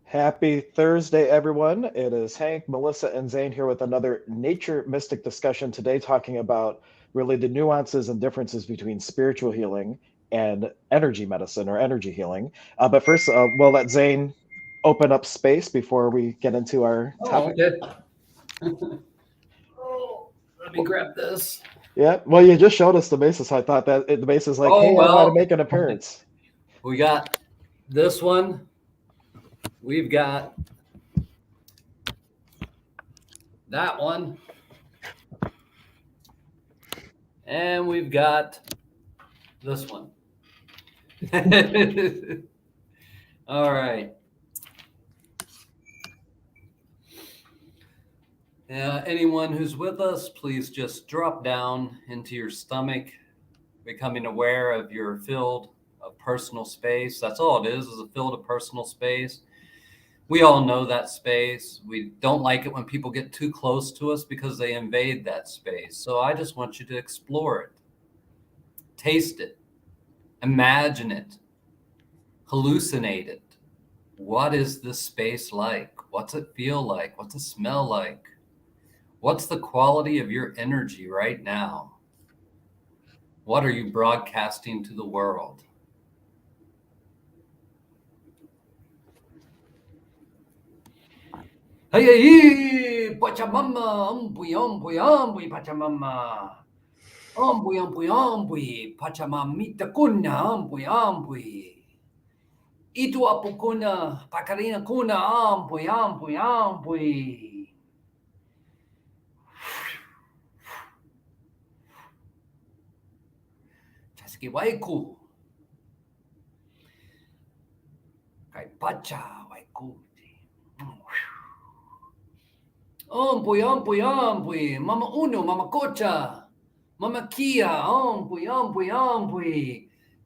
Happy Thursday, everyone. It is Hank, Melissa, and Zane here with another nature mystic discussion today, talking about really the nuances and differences between spiritual healing and energy medicine or energy healing. But first, we'll let Zane open up space before we get into our Oh, topic. okay. Oh, let me Well, grab this. yeah, well, you just showed us the basis. So I thought that the base is like, Oh, hey, I want to well, make an appearance. we got this one. We've got that one. And we've got this one. All right. Anyone who's with us, please just drop down into your stomach, becoming aware of your field of personal space. That's all it is a field of personal space. We all know that space. We don't like it when people get too close to us because they invade that space. So I just want you to explore it, taste it, imagine it, hallucinate it. What is this space like? What's it feel like? What's it smell like? What's the quality of your energy right now? What are you broadcasting to the world? Hey, hey, hey, Pachamama, ambui, Pachamama. Ambui, Pachamamita kuna, ambui. Itu apu kuna, pakarina kuna, ambui. Chaski waiku, kai pacha waiku. Ambui, mama uno, mama cocha. Mama Kia, ampui.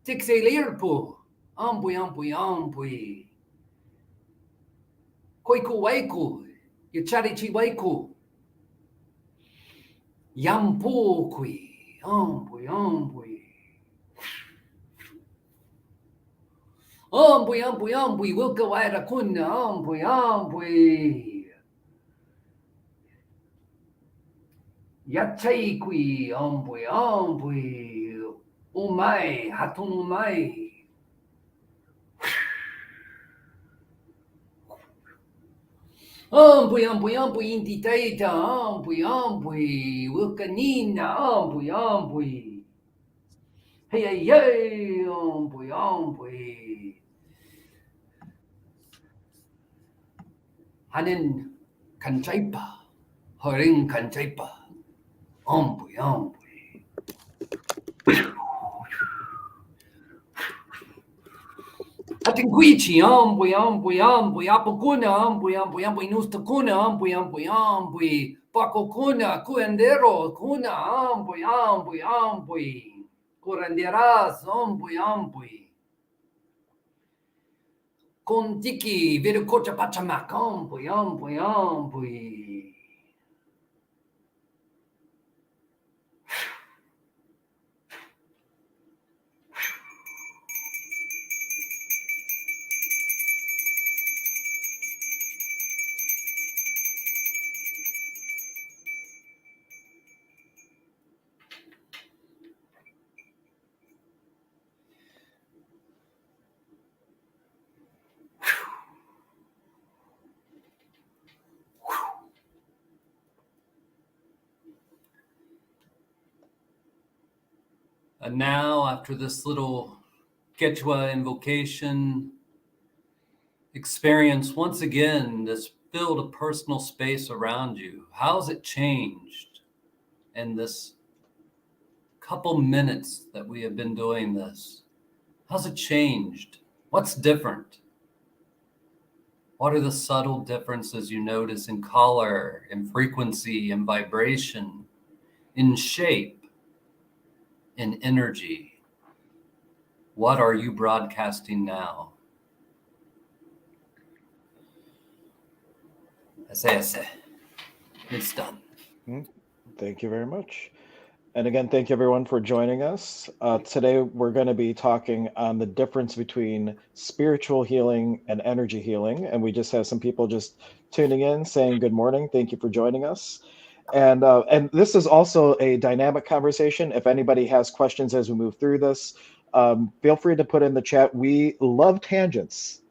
Tixi lirpu, ampui. Koiku waiku, yacharichi waiku. Yampukui, ampui. Ampui, wilka waira kuna, ampui. Yachaikui, ampui. Umai, hatun umai. Ampui, intitaita, ampui, wilkanina, ampui. Hey, ampui. Hanin kanchaipa, haring kanchaipa, ampui. Atinguichi, ampui, apukuna, ampui, nustakuna, ampui. Paco kuna, cuendero, kuna, ampui. Curanderas, ampui. Contiki, virucocha pachamac, ampui. And now, after this little Quechua invocation, experience once again this field of personal space around you. How's it changed in this couple minutes that we have been doing this? How's it changed? What's different? What are the subtle differences you notice in color, in frequency, in vibration, in shape, in energy? What are you broadcasting now? Ese. It's done. Hmm, Thank you very much. And again, thank you everyone for joining us. Today, we're going to be talking on the difference between spiritual healing and energy healing. And we just have some people just tuning in saying good morning. Thank you for joining us. And this is also a dynamic conversation. If anybody has questions as we move through this, feel free to put in the chat. We love tangents.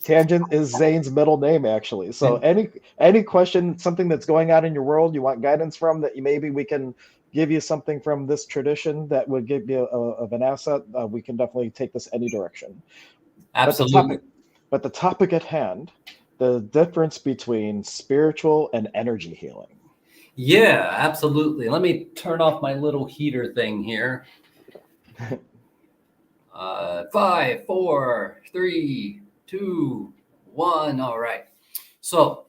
Tangent is Zane's middle name, actually. So any question, something that's going on in your world, you want guidance from that, you maybe we can give you something from this tradition that would give you of an asset. We can definitely take this any direction. But the Absolutely. topic, but the topic at hand, the difference between spiritual and energy healing. Yeah, absolutely. Let me turn off my little heater thing here. 5, 4, 3, 2, 1. All right. So,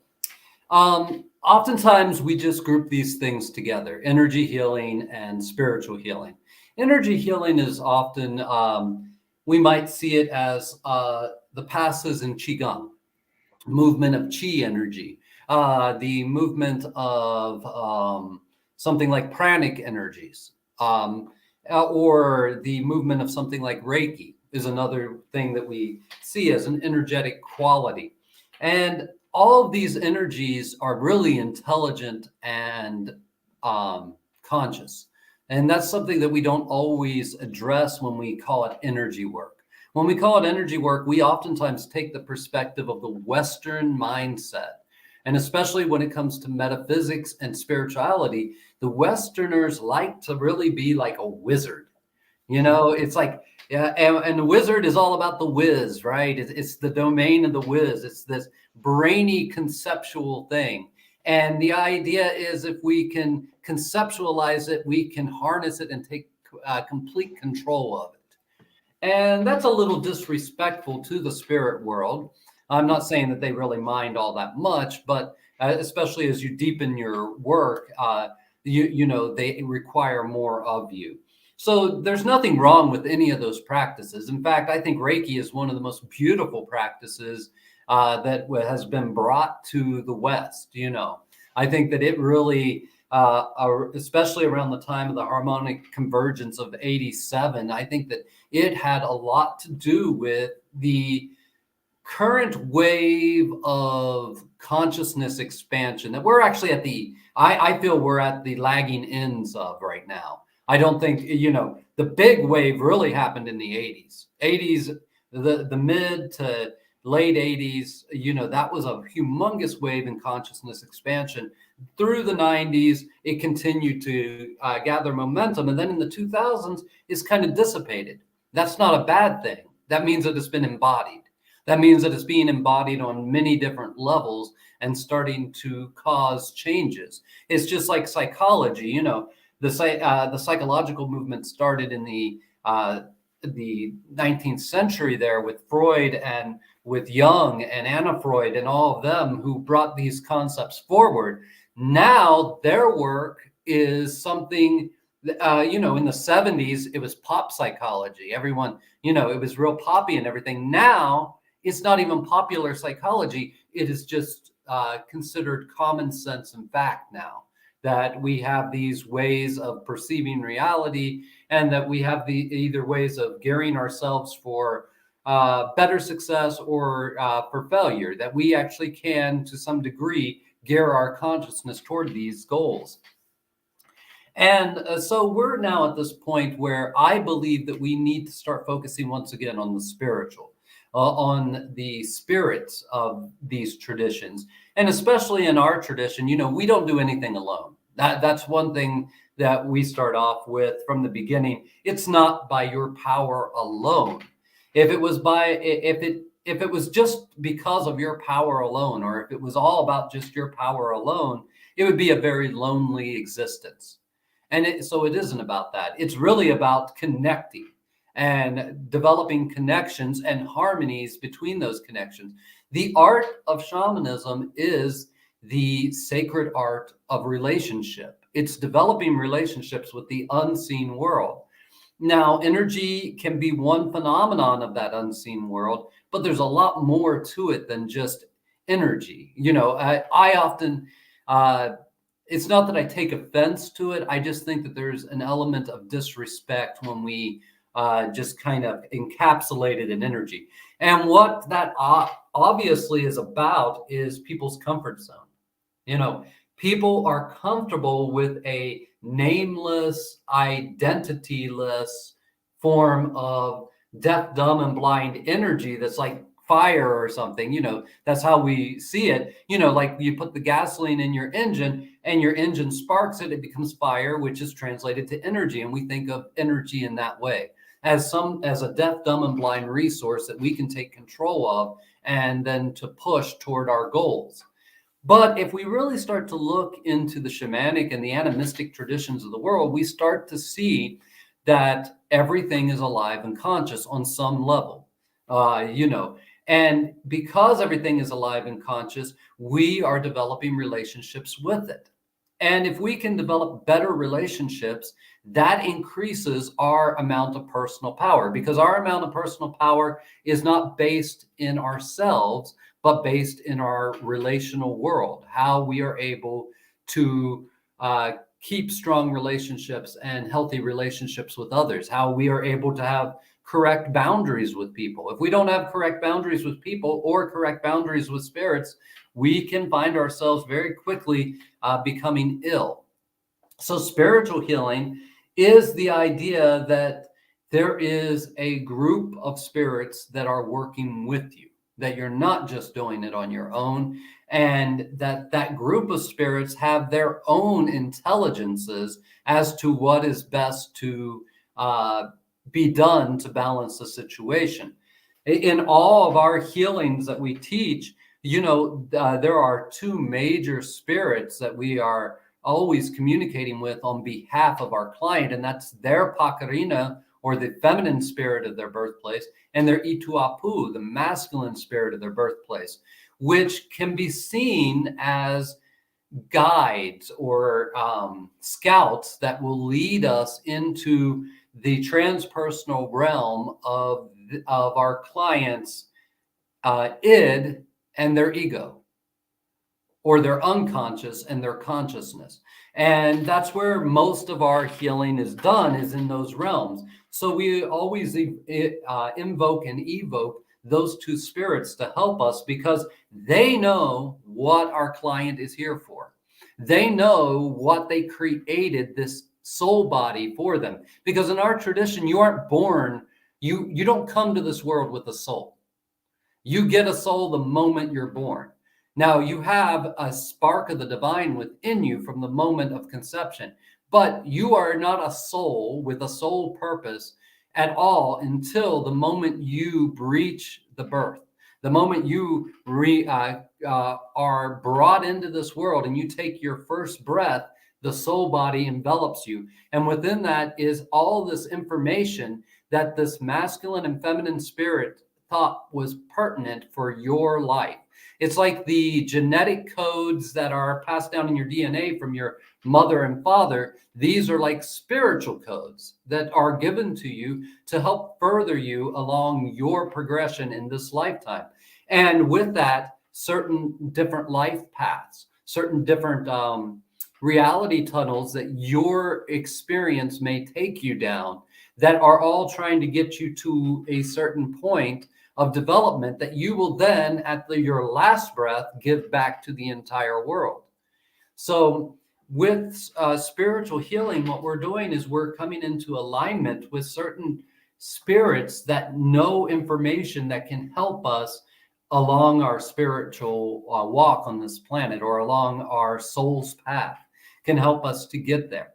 oftentimes we just group these things together: energy healing and spiritual healing. Energy healing is often, we might see it as the passes in Qigong, movement of chi energy, the movement of something like pranic energies, or the movement of something like Reiki is another thing that we see as an energetic quality. And all of these energies are really intelligent and conscious. And that's something that we don't always address when we call it energy work. When we call it energy work, we oftentimes take the perspective of the Western mindset. And especially when it comes to metaphysics and spirituality, the Westerners like to really be like a wizard. It's like, yeah, and the wizard is all about the whiz, right? It's the domain of the whiz. It's this brainy conceptual thing. And the idea is if we can conceptualize it, we can harness it and take complete control of it. And that's a little disrespectful to the spirit world. I'm not saying that they really mind all that much, but especially as you deepen your work, they require more of you. So there's nothing wrong with any of those practices. In fact, I think Reiki is one of the most beautiful practices that has been brought to the West. I think that it really, especially around the time of the harmonic convergence of '87, I think that it had a lot to do with the current wave of consciousness expansion that we're actually at I feel we're at the lagging ends of right now. I don't think, the big wave really happened in the '80s, the mid to late '80s. That was a humongous wave in consciousness expansion. Through the '90s, it continued to gather momentum. And then in the 2000s, it's kind of dissipated. That's not a bad thing. That means that it's been embodied. That means that it's being embodied on many different levels and starting to cause changes. It's just like psychology. The psychological movement started in the 19th century there with Freud and with Jung and Anna Freud and all of them who brought these concepts forward. Now their work is something, in the '70s, it was pop psychology. Everyone, it was real poppy and everything. Now it's not even popular psychology. It is just considered common sense and fact now, that we have these ways of perceiving reality and that we have the either ways of gearing ourselves for better success or for failure, that we actually can, to some degree, gear our consciousness toward these goals. And so we're now at this point where I believe that we need to start focusing once again on the spiritual, on the spirits of these traditions. And especially in our tradition, we don't do anything alone. That's one thing that we start off with from the beginning. It's not by your power alone. If it was just because of your power alone, or if it was all about just your power alone, it would be a very lonely existence. And so it isn't about that. It's really about connecting and developing connections and harmonies between those connections. The art of shamanism is the sacred art of relationship. It's developing relationships with the unseen world. Now, energy can be one phenomenon of that unseen world, but there's a lot more to it than just energy. I often, uh, it's not that I take offense to it. I just think that there's an element of disrespect when we just kind of encapsulate it in energy. And what that obviously is about is people's comfort zone. You know, people are comfortable with a nameless, identityless form of deaf, dumb, and blind energy that's like fire or something. That's how we see it. Like you put the gasoline in your engine and your engine sparks it, it becomes fire, which is translated to energy. And we think of energy in that way as a deaf, dumb, and blind resource that we can take control of and then to push toward our goals. But if we really start to look into the shamanic and the animistic traditions of the world, we start to see that everything is alive and conscious on some level. And because everything is alive and conscious, we are developing relationships with it. And if we can develop better relationships, that increases our amount of personal power, because our amount of personal power is not based in ourselves, but based in our relational world, how we are able to keep strong relationships and healthy relationships with others, how we are able to have correct boundaries with people. If we don't have correct boundaries with people or correct boundaries with spirits, we can find ourselves very quickly becoming ill. So spiritual healing is the idea that there is a group of spirits that are working with you, that you're not just doing it on your own, and that group of spirits have their own intelligences as to what is best to be done to balance the situation. In all of our healings that we teach, there are two major spirits that we are always communicating with on behalf of our client, and that's their pakarina, or the feminine spirit of their birthplace, and their ituapu, the masculine spirit of their birthplace, which can be seen as guides or scouts that will lead us into the transpersonal realm of our clients' id and their ego, or their unconscious and their consciousness. And that's where most of our healing is done, is in those realms. So we always invoke and evoke those two spirits to help us, because they know what our client is here for. They know what they created this soul body for them. Because in our tradition, you aren't born, you don't come to this world with a soul. You get a soul the moment you're born. Now, you have a spark of the divine within you from the moment of conception, but you are not a soul with a soul purpose at all until the moment you breach the birth. The moment you are brought into this world and you take your first breath, the soul body envelops you. And within that is all this information that this masculine and feminine spirit thought was pertinent for your life. It's like the genetic codes that are passed down in your DNA from your mother and father. These are like spiritual codes that are given to you to help further you along your progression in this lifetime. And with that, certain different life paths, certain different reality tunnels that your experience may take you down, that are all trying to get you to a certain point of development that you will then, at your last breath, give back to the entire world. So with spiritual healing, what we're doing is we're coming into alignment with certain spirits that know information that can help us along our spiritual walk on this planet, or along our soul's path, can help us to get there.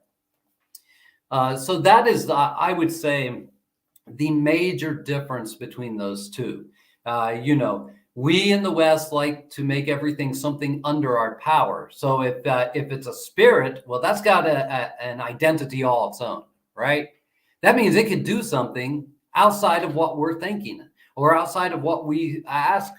So that is, I would say, the major difference between those two. We in the West like to make everything something under our power. So if it's a spirit, well, that's got an identity all its own, right? That means it could do something outside of what we're thinking, or outside of what we ask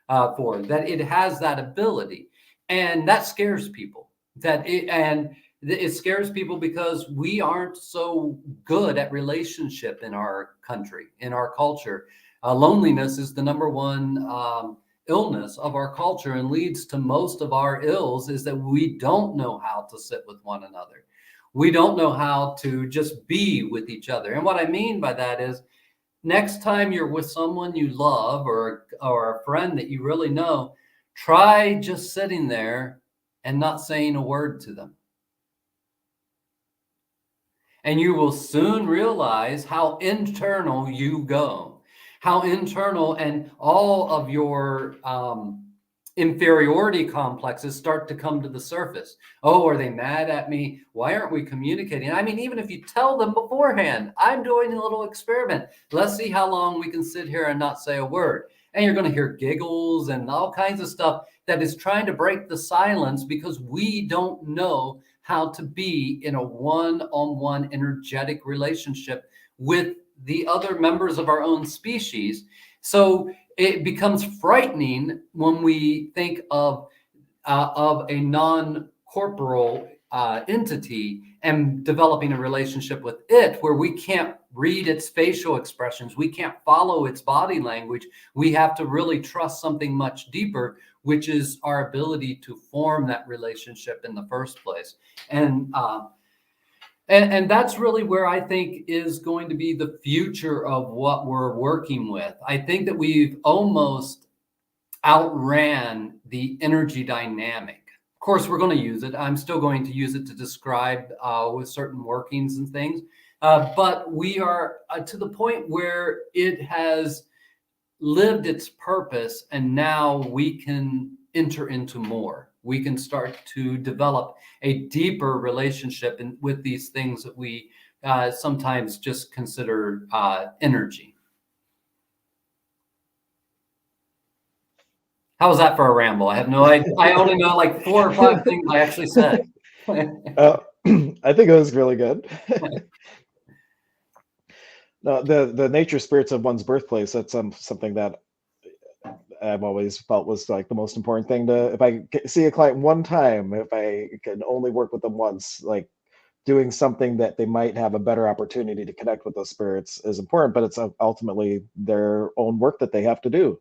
for. That it has that ability, and that scares people. It scares people because we aren't so good at relationship in our country, in our culture. Loneliness is the number one illness of our culture and leads to most of our ills is that we don't know how to sit with one another. We don't know how to just be with each other. And what I mean by that is, next time you're with someone you love, or a friend that you really know, try just sitting there and not saying a word to them. And you will soon realize how internal you go, how internal, and all of your inferiority complexes start to come to the surface. Oh, are they mad at me? Why aren't we communicating? I mean, even if you tell them beforehand, I'm doing a little experiment. Let's see how long we can sit here and not say a word. And you're going to hear giggles and all kinds of stuff that is trying to break the silence, because we don't know how to be in a one-on-one energetic relationship with the other members of our own species. So it becomes frightening when we think of a non-corporal entity and developing a relationship with it, where we can't read its facial expressions, we can't follow its body language. We have to really trust something much deeper, which is our ability to form that relationship in the first place. And that's really where I think is going to be the future of what we're working with. I think that we've almost outran the energy dynamic. Of course, we're going to use it. I'm still going to use it to describe with certain workings and things. But we are to the point where it has lived its purpose, and now we can enter into more. We can start to develop a deeper relationship with these things that we sometimes just consider energy. How was that for a ramble? I have no idea. I only know like 4 or 5 things I actually said. I think it was really good. No, the nature spirits of one's birthplace, that's something that I've always felt was like the most important thing. To, if I see a client one time, if I can only work with them once, like doing something that they might have a better opportunity to connect with those spirits is important, but it's ultimately their own work that they have to do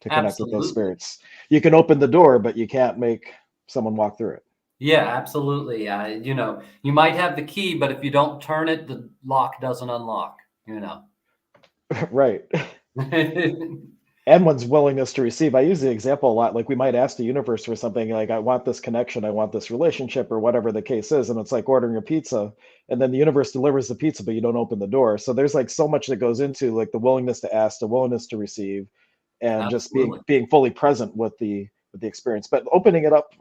to connect with those Absolutely. spirits. You can open the door, but you can't make someone walk through it. Yeah, absolutely. You might have the key, but if you don't turn it, the lock doesn't unlock, Right. And one's willingness to receive. I use the example a lot. Like we might ask the universe for something like, I want this connection, I want this relationship, or whatever the case is. And it's like ordering a pizza, and then the universe delivers the pizza, but you don't open the door. So there's like so much that goes into like the willingness to ask, the willingness to receive, and just being Absolutely. fully present with the experience. But opening it up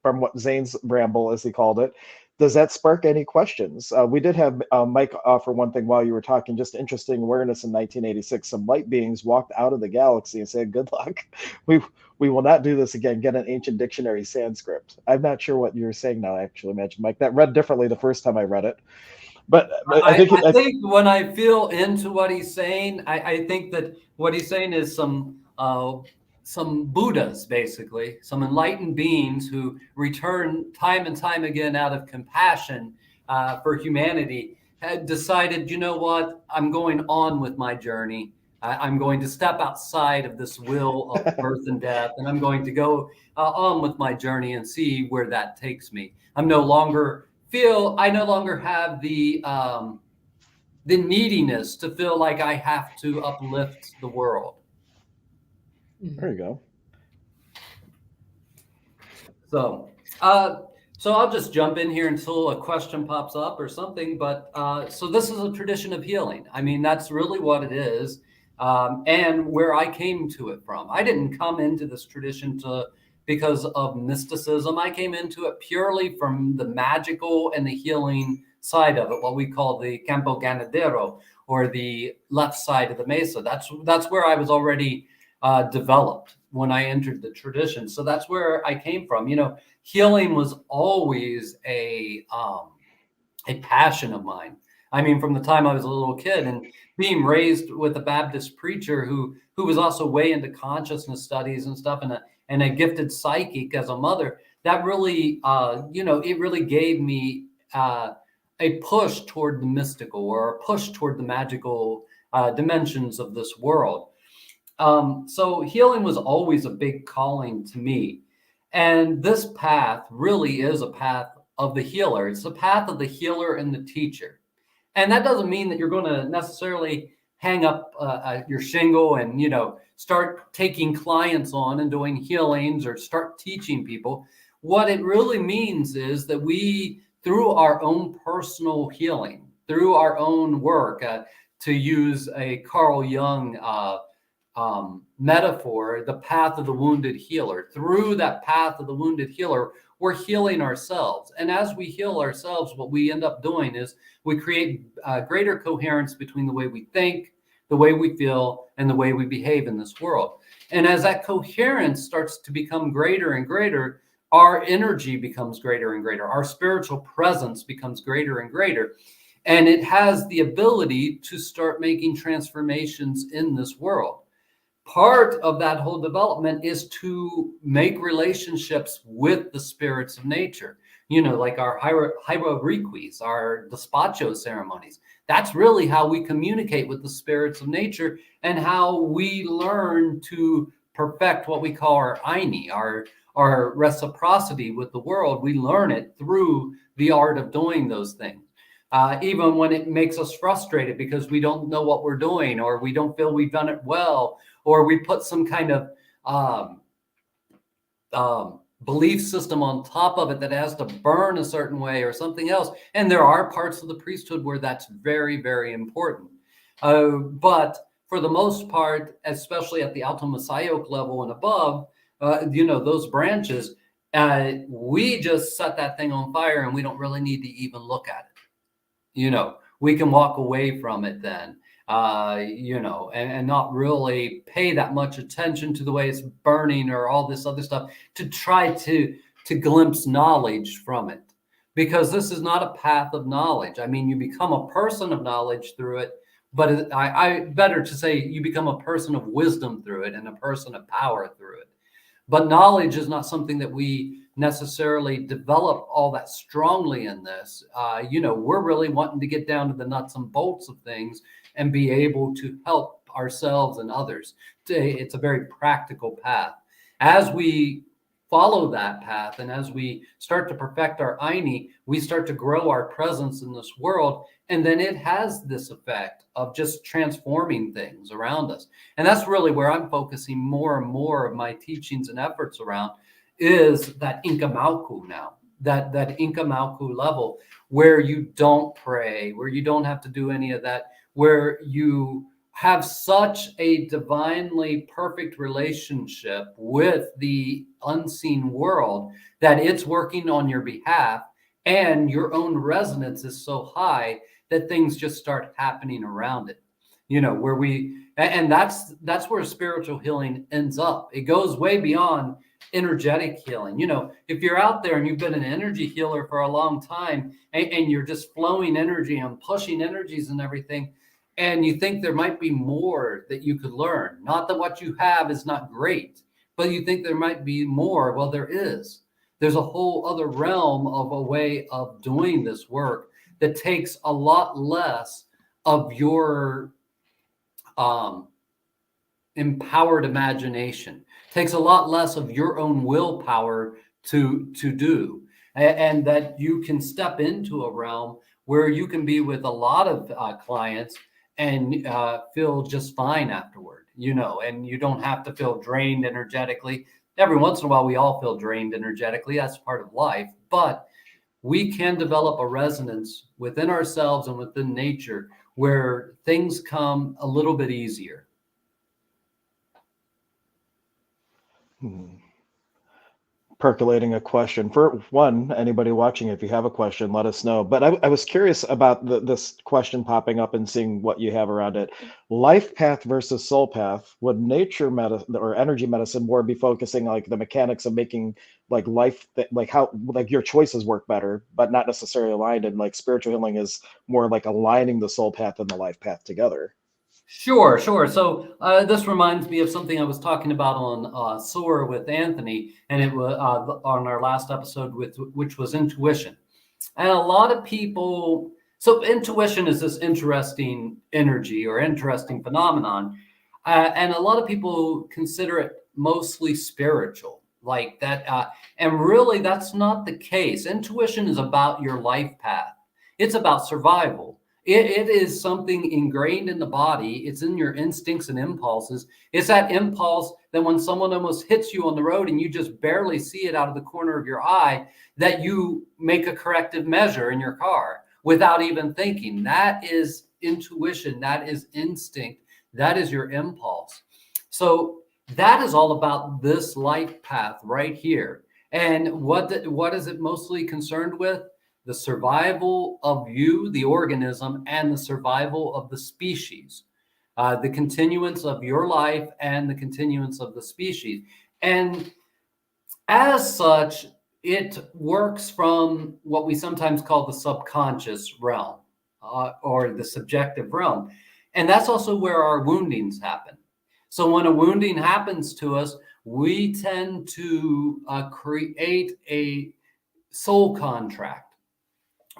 from what Zane's ramble, as he called it, does that spark any questions? We did have Mike offer one thing while you were talking, just interesting awareness in 1986. Some light beings walked out of the galaxy and said, good luck. We we will not do this again. Get an ancient dictionary Sanskrit. I'm not sure what you're saying now, actually, imagine, Mike. That read differently the first time I read it. But I I, think I think when I feel into what he's saying, I think that what he's saying is some Buddhas, basically, some enlightened beings who return time and time again out of compassion for humanity, had decided, you know what, I'm going on with my journey. I'm going to step outside of this will of birth and death, and I'm going to go on with my journey and see where that takes me. I no longer have the neediness to feel like I have to uplift the world. there you go. So, uh, so I'll just jump in here until a question pops up or something. But so this is a tradition of healing. I mean, that's really what it is, and where I came to it from. I didn't come into this tradition because of mysticism. I came into it purely from the magical and the healing side of it, what we call the Campo Ganadero, or the left side of the mesa. That's where I was already developed when I entered the tradition. So that's where I came from. Healing was always a passion of mine. I mean, from the time I was a little kid, and being raised with a Baptist preacher who was also way into consciousness studies and stuff, and a gifted psychic as a mother, that really it really gave me a push toward the mystical, or a push toward the magical dimensions of this world. So healing was always a big calling to me. And this path really is a path of the healer. It's the path of the healer and the teacher. And that doesn't mean that you're going to necessarily hang up your shingle and, start taking clients on and doing healings or start teaching people. What it really means is that we, through our own personal healing, through our own work, to use a Carl Jung metaphor, the path of the wounded healer. Through that path of the wounded healer, we're healing ourselves. And as we heal ourselves, what we end up doing is we create greater coherence between the way we think, the way we feel, and the way we behave in this world. And as that coherence starts to become greater and greater, our energy becomes greater and greater. Our spiritual presence becomes greater and greater. And it has the ability to start making transformations in this world. Part of that whole development is to make relationships with the spirits of nature, like our hieroglyphs, our despacho ceremonies. That's really how we communicate with the spirits of nature and how we learn to perfect what we call our aini, our reciprocity with the world. We learn it through the art of doing those things. Even when it makes us frustrated because we don't know what we're doing, or we don't feel we've done it well, or we put some kind of um, belief system on top of it that has to burn a certain way or something else. And there are parts of the priesthood where that's very, very important. But for the most part, especially at the Alto Messiah level and above, those branches, we just set that thing on fire and we don't really need to even look at it. We can walk away from it then, and not really pay that much attention to the way it's burning or all this other stuff to try to glimpse knowledge from it, because this is not a path of knowledge. I mean, you become a person of knowledge through it, but I better to say you become a person of wisdom through it and a person of power through it. But knowledge is not something that we necessarily develop all that strongly in this. We're really wanting to get down to the nuts and bolts of things and be able to help ourselves and others. It's a very practical path. As we follow that path and as we start to perfect our aini, we start to grow our presence in this world. And then it has this effect of just transforming things around us. And that's really where I'm focusing more and more of my teachings and efforts around, is that Inca Mauku now, that Inca Mauku level where you don't pray, where you don't have to do any of that, where you have such a divinely perfect relationship with the unseen world that it's working on your behalf, and your own resonance is so high that things just start happening around it. And that's where spiritual healing ends up. It goes way beyond energetic healing. If you're out there and you've been an energy healer for a long time, and you're just flowing energy and pushing energies and everything, and you think there might be more that you could learn, not that what you have is not great, but you think there might be more. Well, there is. There's a whole other realm of a way of doing this work that takes a lot less of your empowered imagination, takes a lot less of your own willpower to do, and that you can step into a realm where you can be with a lot of clients and feel just fine afterward, and you don't have to feel drained energetically. Every once in a while, we all feel drained energetically. That's part of life. But we can develop a resonance within ourselves and within nature where things come a little bit easier. Percolating a question. For one, anybody watching, if you have a question, let us know. But I was curious about this question popping up and seeing what you have around it. Life path versus soul path. Would nature medicine or energy medicine more be focusing like the mechanics of making like life, like how like your choices work better, but not necessarily aligned? And like spiritual healing is more like aligning the soul path and the life path together. Sure. So this reminds me of something I was talking about on SOAR with Anthony, and it was on our last episode, which was intuition. And a lot of people, so intuition is this interesting energy or interesting phenomenon. And a lot of people consider it mostly spiritual, like that. And really, that's not the case. Intuition is about your life path, it's about survival. It is something ingrained in the body. It's in your instincts and impulses. It's that impulse that when someone almost hits you on the road and you just barely see it out of the corner of your eye, that you make a corrective measure in your car without even thinking. That is intuition. That is instinct. That is your impulse. So that is all about this life path right here. And what is it mostly concerned with? The survival of you, the organism, and the survival of the species, the continuance of your life and the continuance of the species. And as such, it works from what we sometimes call the subconscious realm, or the subjective realm. And that's also where our woundings happen. So when a wounding happens to us, we tend to create a soul contract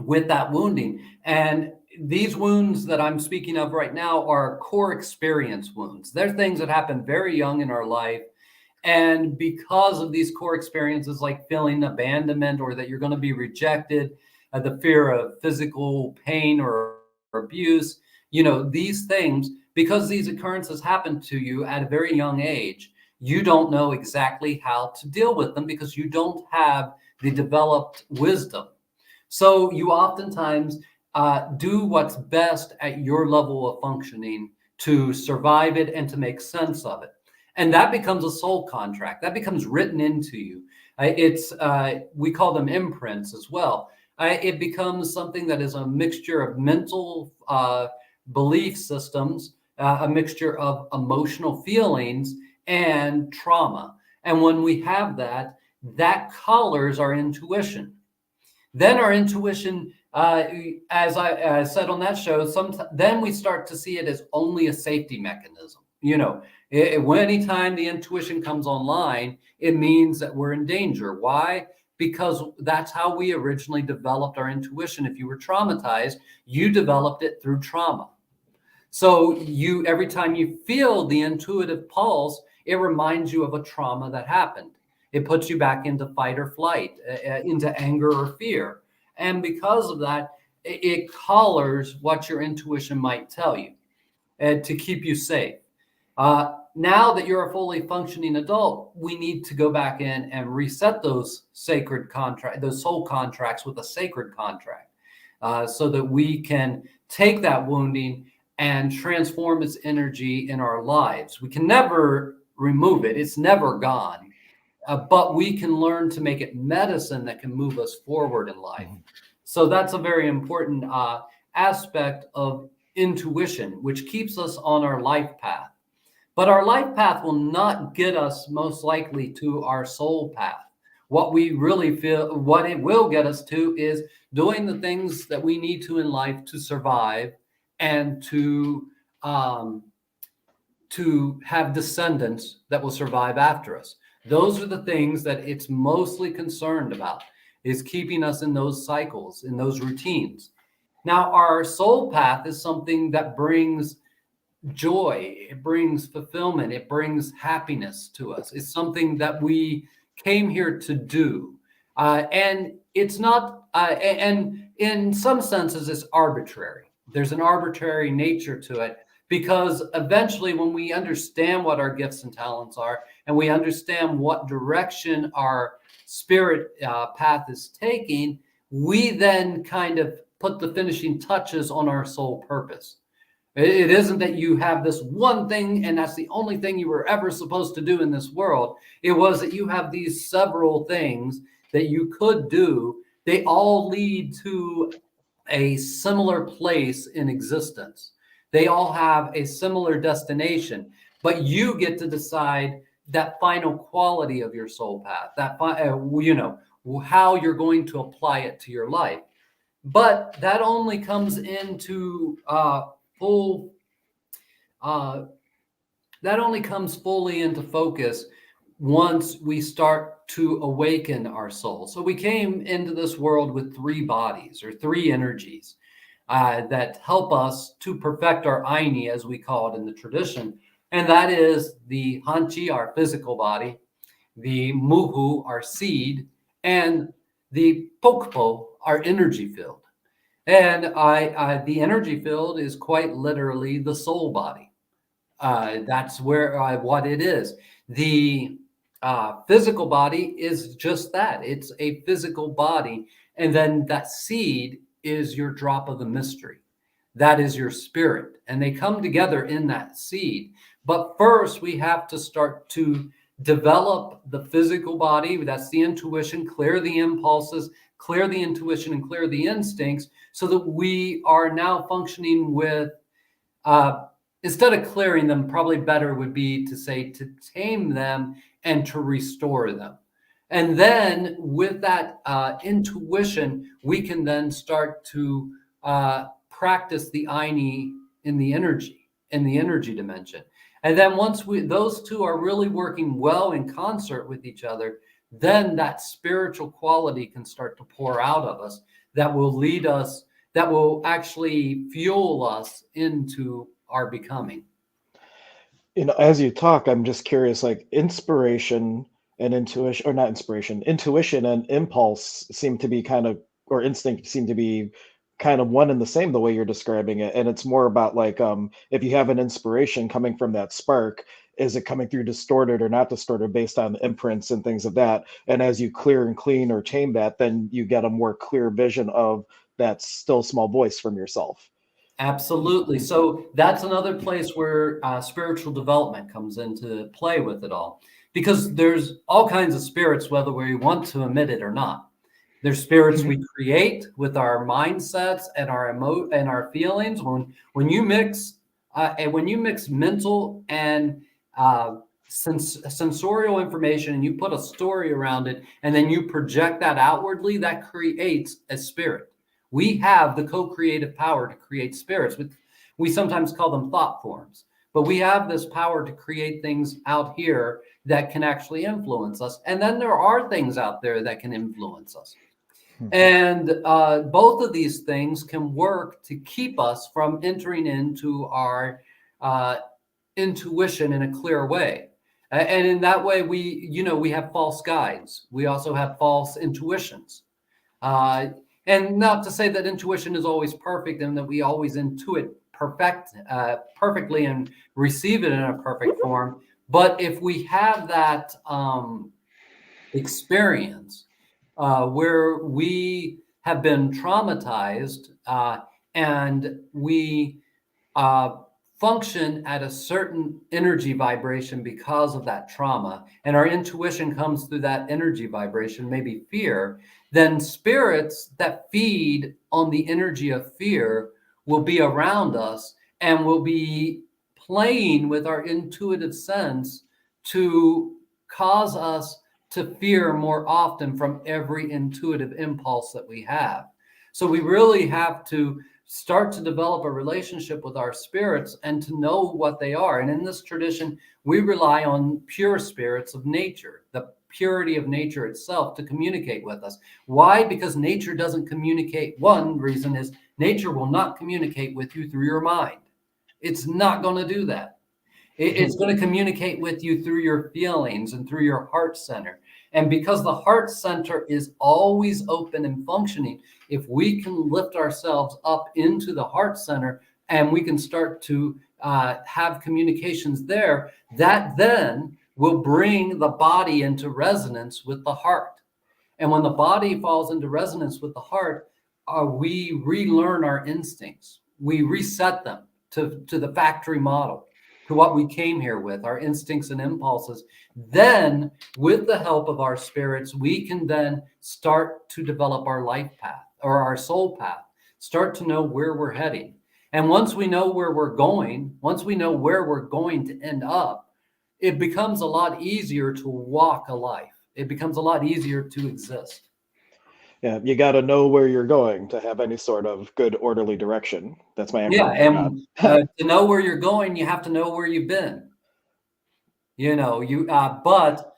with that wounding. And these wounds that I'm speaking of right now are core experience wounds. They're things that happen very young in our life. And because of these core experiences, like feeling abandonment or that you're going to be rejected, the fear of physical pain or abuse, these things, because these occurrences happen to you at a very young age, you don't know exactly how to deal with them because you don't have the developed wisdom. So you oftentimes do what's best at your level of functioning to survive it and to make sense of it. And that becomes a soul contract. That becomes written into you. We call them imprints as well. It becomes something that is a mixture of mental belief systems, a mixture of emotional feelings and trauma. And when we have that, that colors our intuition. Then our intuition, as I said on that show, then we start to see it as only a safety mechanism. Anytime the intuition comes online, it means that we're in danger. Why? Because that's how we originally developed our intuition. If you were traumatized, you developed it through trauma. So every time you feel the intuitive pulse, it reminds you of a trauma that happened. It puts you back into fight or flight, into anger or fear. And because of that, it colors what your intuition might tell you to keep you safe. Now that you're a fully functioning adult, we need to go back in and reset those those soul contracts with a sacred contract, so that we can take that wounding and transform its energy in our lives. We can never remove it. It's never gone. But we can learn to make it medicine that can move us forward in life. So that's a very important aspect of intuition, which keeps us on our life path. But our life path will not get us most likely to our soul path. What we really feel, what it will get us to is doing the things that we need to in life to survive and um, to have descendants that will survive after us. Those are the things that it's mostly concerned about, is keeping us in those cycles, in those routines. Now, our soul path is something that brings joy, it brings fulfillment, it brings happiness to us. It's something that we came here to do. And it's not, and in some senses, it's arbitrary. There's an arbitrary nature to it, because eventually, when we understand what our gifts and talents are, and we understand what direction our spirit path is taking, we then kind of put the finishing touches on our soul purpose. It isn't that you have this one thing and that's the only thing you were ever supposed to do in this world. It was that you have these several things that you could do. They all lead to a similar place in existence. They all have a similar destination, but you get to decide that final quality of your soul path, how you're going to apply it to your life. But that only comes into full uh, that only comes fully into focus once we start to awaken our soul. So we came into this world with three bodies or three energies that help us to perfect our Aini, as we call it in the tradition. And that is the hanchi, our physical body, the muhu, our seed, and the pokpo, our energy field. And the energy field is quite literally the soul body. That's where what it is. The physical body is just that. It's a physical body, and then that seed is your drop of the mystery. That is your spirit, and they come together in that seed. But first, we have to start to develop the physical body. That's the intuition. Clear the impulses, clear the intuition, and clear the instincts, so that we are now functioning with uh, instead of clearing them, probably better would be to say to tame them and to restore them. And then with that intuition, we can then start to practice the Aini in the energy dimension. And then once those two are really working well in concert with each other, then that spiritual quality can start to pour out of us that will lead us, that will actually fuel us into our becoming. As you talk, I'm just curious, like inspiration and intuition, or not inspiration, intuition and impulse seem to be kind of, or instinct seem to be kind of one and the same the way you're describing it. And it's more about like, if you have an inspiration coming from that spark, is it coming through distorted or not distorted based on imprints and things of that? And as you clear and clean or tame that, then you get a more clear vision of that still small voice from yourself. Absolutely. So that's another place where spiritual development comes into play with it all, because there's all kinds of spirits, whether we want to admit it or not. There's spirits we create with our mindsets and our feelings. When you mix mental and sensorial information, and you put a story around it, and then you project that outwardly, that creates a spirit. We have the co-creative power to create spirits. We sometimes call them thought forms, but we have this power to create things out here that can actually influence us. And then there are things out there that can influence us. And both of these things can work to keep us from entering into our uh, intuition in a clear way. And in that way, we have false guides. We also have false intuitions. Uh, and not to say that intuition is always perfect and that we always intuit perfectly and receive it in a perfect form. But if we have that experience where we have been traumatized and we uh, function at a certain energy vibration because of that trauma, and our intuition comes through that energy vibration, maybe fear, then spirits that feed on the energy of fear will be around us and will be playing with our intuitive sense to cause us to fear more often from every intuitive impulse that we have. So we really have to start to develop a relationship with our spirits and to know what they are. And in this tradition, we rely on pure spirits of nature, the purity of nature itself, to communicate with us. Why? Because nature doesn't communicate. One reason is nature will not communicate with you through your mind. It's not going to do that. It's going to communicate with you through your feelings and through your heart center. And because the heart center is always open and functioning, if we can lift ourselves up into the heart center and we can start to have communications there, that then will bring the body into resonance with the heart. And when the body falls into resonance with the heart, we relearn our instincts. We reset them to the factory model, to what we came here with, our instincts and impulses. Then, with the help of our spirits, we can then start to develop our life path or our soul path, start to know where we're heading. And once we know where we're going, once we know where we're going to end up, it becomes a lot easier to walk a life. It becomes a lot easier to exist. Yeah, you got to know where you're going to have any sort of good orderly direction. That's my Yeah, acronym for and that. to know where you're going, you have to know where you've been. But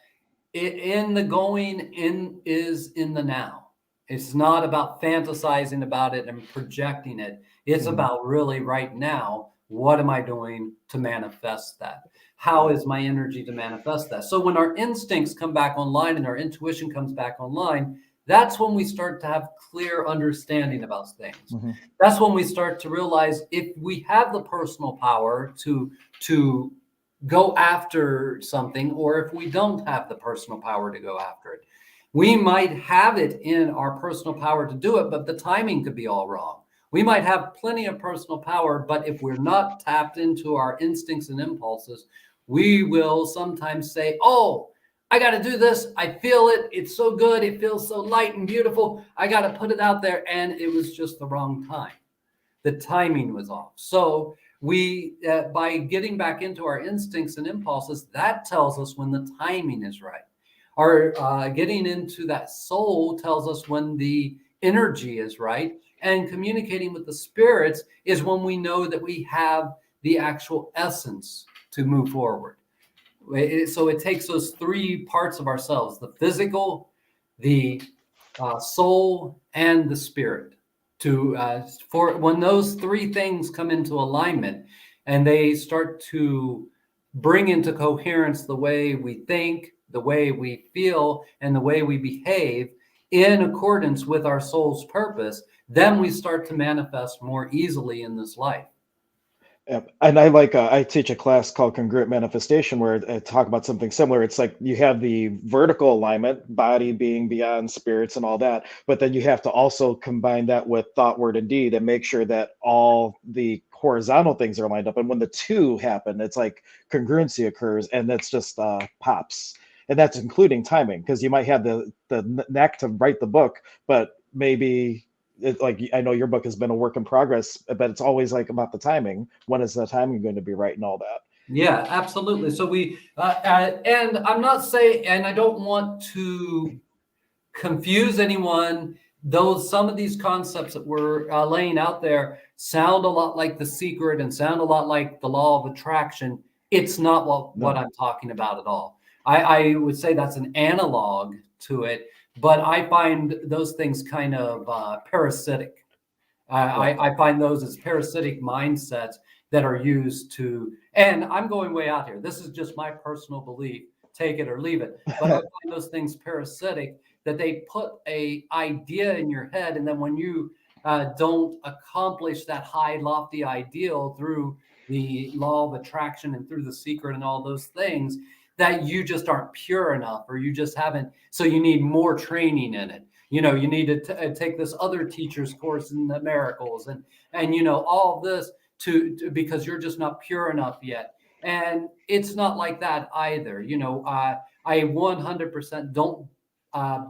in the going in is in the now. It's not about fantasizing about it and projecting it. It's Mhm. about really right now. What am I doing to manifest that? How is my energy to manifest that? So when our instincts come back online and our intuition comes back online, that's when we start to have clear understanding about things. Mm-hmm. That's when we start to realize if we have the personal power to go after something, or if we don't have the personal power to go after it. We might have it in our personal power to do it, but the timing could be all wrong. We might have plenty of personal power, but if we're not tapped into our instincts and impulses, we will sometimes say, oh, I got to do this. I feel it. It's so good. It feels so light and beautiful. I got to put it out there. And it was just the wrong time. The timing was off. So we, by getting back into our instincts and impulses, that tells us when the timing is right. Our getting into that soul tells us when the energy is right, and communicating with the spirits is when we know that we have the actual essence to move forward. So it takes those three parts of ourselves: the physical, the soul, and the spirit. To for when those three things come into alignment and they start to bring into coherence the way we think, the way we feel, and the way we behave in accordance with our soul's purpose, then we start to manifest more easily in this life. Yep. And I like I teach a class called Congruent Manifestation where I talk about something similar. It's like you have the vertical alignment, body being beyond spirits and all that, but then you have to also combine that with thought, word, and deed and make sure that all the horizontal things are lined up. And when the two happen, it's like congruency occurs, and that's just pops. And that's including timing, because you might have the knack to write the book, but maybe like I know your book has been a work in progress, but it's always like about the timing. When is the timing going to be right and all that? Yeah, absolutely. So and I'm not saying, and I don't want to confuse anyone. Those some of these concepts that we're laying out there sound a lot like The Secret and sound a lot like the law of attraction. It's not what No. I'm talking about at all. I would say that's an analog to it, but I find those things kind of parasitic. Yep. I find those as parasitic mindsets that are used to, and I'm going way out here. This is just my personal belief. Take it or leave it. But I find those things parasitic, that they put a idea in your head, and then when you don't accomplish that high, lofty ideal through the law of attraction and through The Secret and all those things, that you just aren't pure enough, or you just haven't. So you need more training in it. You need to take this other teacher's course in the miracles, and all this because you're just not pure enough yet. And it's not like that either. I 100% don't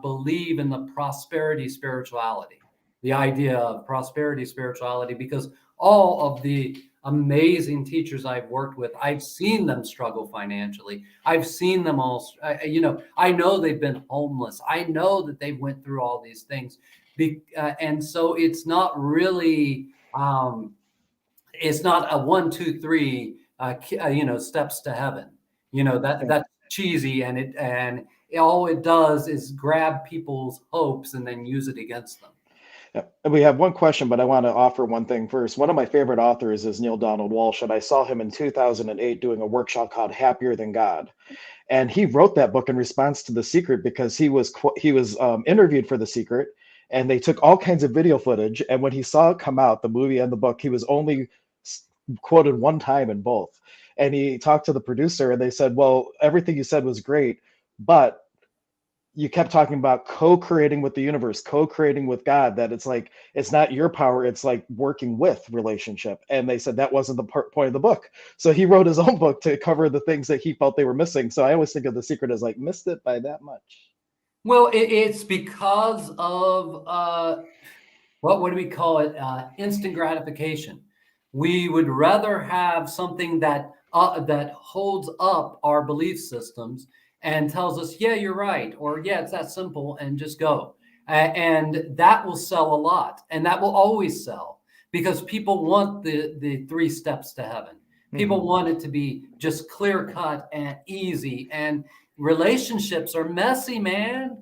believe in the prosperity spirituality, the idea of prosperity spirituality, because all of the amazing teachers I've worked with, I've seen them struggle financially. I've seen them all, I know they've been homeless. I know that they went through all these things. And so it's not really, it's not a 1, 2, 3, steps to heaven. Yeah. That's cheesy, and all it does is grab people's hopes and then use it against them. Yeah. And we have one question, but I want to offer one thing first. One of my favorite authors is Neil Donald Walsh, and I saw him in 2008 doing a workshop called Happier Than God. And he wrote that book in response to The Secret because he was interviewed for The Secret, and they took all kinds of video footage. And when he saw it come out, the movie and the book, he was only quoted one time in both. And he talked to the producer, and they said, "Well, everything you said was great, but you kept talking about co-creating with the universe, co-creating with God, that it's like it's not your power, it's like working with relationship." And they said that wasn't the point of the book. So he wrote his own book to cover the things that he felt they were missing. So I always think of The Secret as like missed it by that much. Well, it's because of what do we call it? Instant gratification. We would rather have something that holds up our belief systems and tells us, "Yeah, you're right," or "Yeah, it's that simple," and just go. And that will sell a lot, and that will always sell, because people want the 3 steps to heaven. Mm-hmm. People want it to be just clear cut and easy, and relationships are messy, man.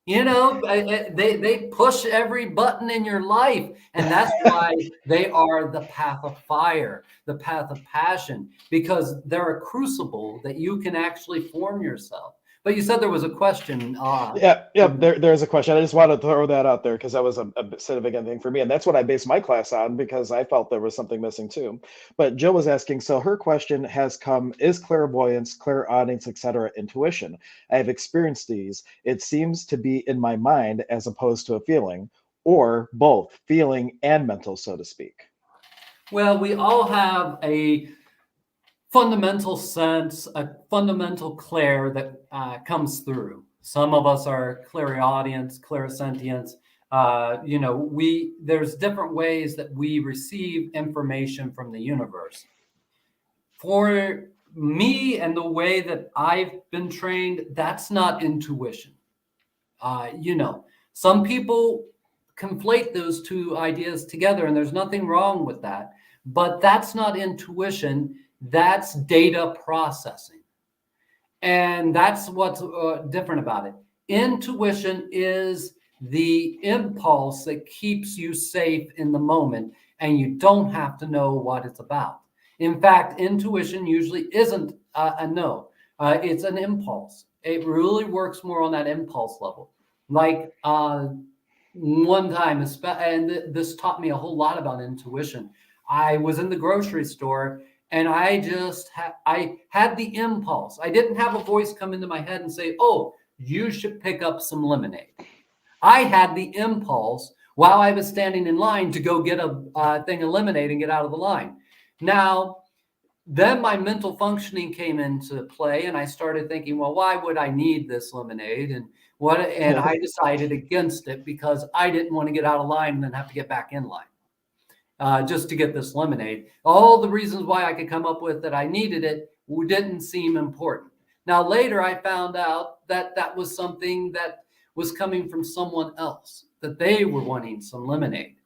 They push every button in your life, and that's why they are the path of fire, the path of passion, because they're a crucible that you can actually form yourself. But you said there was a question. Yeah, yeah. There's a question. I just wanted to throw that out there because that was a significant thing for me, and that's what I based my class on because I felt there was something missing too. But Jill was asking, so her question has come: Is clairvoyance, clairaudience, etc., intuition? I have experienced these. It seems to be in my mind as opposed to a feeling, or both, feeling and mental, so to speak. Well, we all have a fundamental sense, a fundamental clair that comes through. Some of us are clairaudience, clairsentience. There's different ways that we receive information from the universe. For me and the way that I've been trained, that's not intuition. Some people conflate those two ideas together, and there's nothing wrong with that. But that's not intuition, that's data processing. And that's what's different about it. Intuition is the impulse that keeps you safe in the moment, and you don't have to know what it's about. In fact, intuition usually isn't a no, it's an impulse. It really works more on that impulse level. Like one time, and this taught me a whole lot about intuition. I was in the grocery store and I had the impulse. I didn't have a voice come into my head and say, "Oh, you should pick up some lemonade." I had the impulse while I was standing in line to go get a thing of lemonade and get out of the line. Now, then my mental functioning came into play, and I started thinking, well, why would I need this lemonade? And I decided against it because I didn't want to get out of line and then have to get back in line just to get this lemonade. All the reasons why I could come up with that I needed it didn't seem important. Now, later I found out that that was something that was coming from someone else, that they were wanting some lemonade.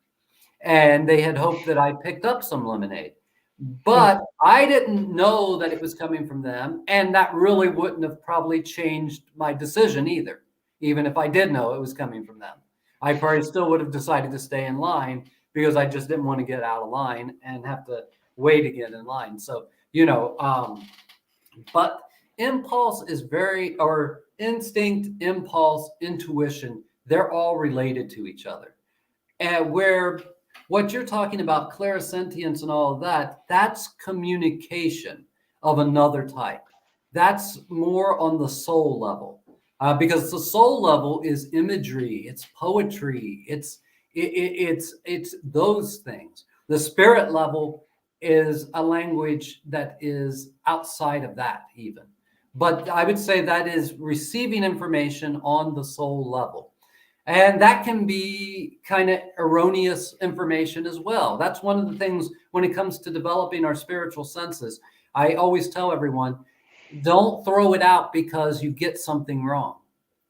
And they had hoped that I picked up some lemonade. But I didn't know that it was coming from them. And that really wouldn't have probably changed my decision either, even if I did know it was coming from them. I probably still would have decided to stay in line because I just didn't want to get out of line and have to wait to get in line. So, but impulse is or instinct, impulse, intuition, they're all related to each other. And where what you're talking about, clairsentience and all of that, that's communication of another type. That's more on the soul level, because the soul level is imagery, it's poetry, it's those things. The spirit level is a language that is outside of that even. But I would say that is receiving information on the soul level. And that can be kind of erroneous information as well. That's one of the things when it comes to developing our spiritual senses. I always tell everyone, don't throw it out because you get something wrong.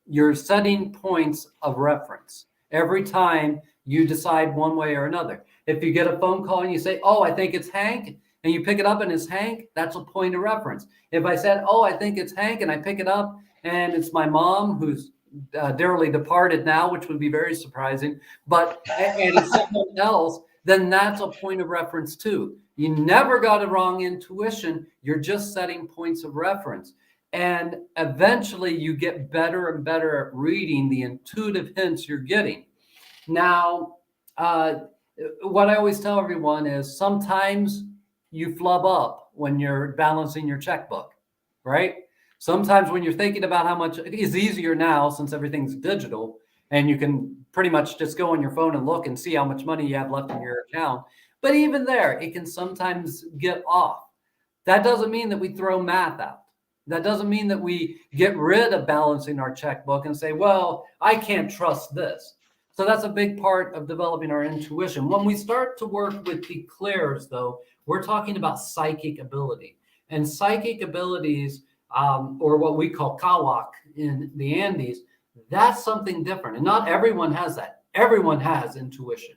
You're setting points of reference every time you decide one way or another. If you get a phone call and you say, "Oh, I think it's Hank," and you pick it up and it's Hank, that's a point of reference. If I said, "Oh, I think it's Hank," and I pick it up and it's my mom who's dearly departed now, which would be very surprising, and it's someone else, then that's a point of reference too. You never got a wrong intuition. You're just setting points of reference. And eventually you get better and better at reading the intuitive hints you're getting. Now, what I always tell everyone is sometimes you flub up when you're balancing your checkbook, right? Sometimes when you're thinking about how much it is easier now since everything's digital and you can pretty much just go on your phone and look and see how much money you have left in your account. But even there, it can sometimes get off. That doesn't mean that we throw math out. That doesn't mean that we get rid of balancing our checkbook and say, well, I can't trust this. So that's a big part of developing our intuition. When we start to work with the clairs, though, we're talking about psychic ability. And psychic abilities, or what we call kawak in the Andes, that's something different. And not everyone has that. Everyone has intuition,